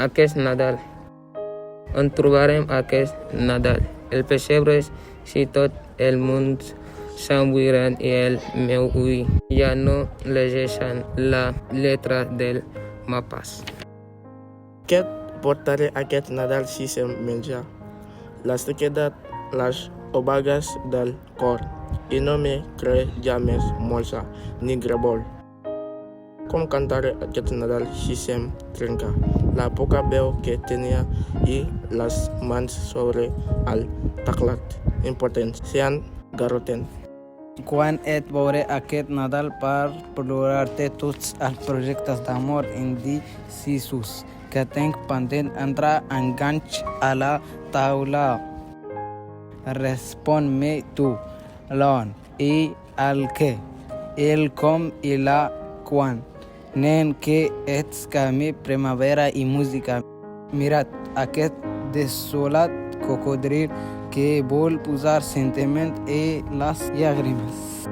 aquest Nadal. On trobarem aquest Nadal? El pessebre si tot el món s'embuiran i el meu ull ja no llegeixen la lletra del mapàs. Què portaré aquest Nadal si sem menjar? La sequedat, les obagues del cor, i no me cree jamais molsa ni grebol. Com cantaré aquest Nadal si sem trenca? La poca veu que tenia i les mans sobre el teclat important se'n garroten. Quan et veuré aquest Nadal per plorar-te tots els projectes d'amor indecisos que tinc pendent entre enganx a la taula. Respon-me tu, l'on i el què, el com i la quan. Nen que ets camí, primavera i música. Mira't aquest desolat cocodril que vol posar sentiment i les llàgrimes.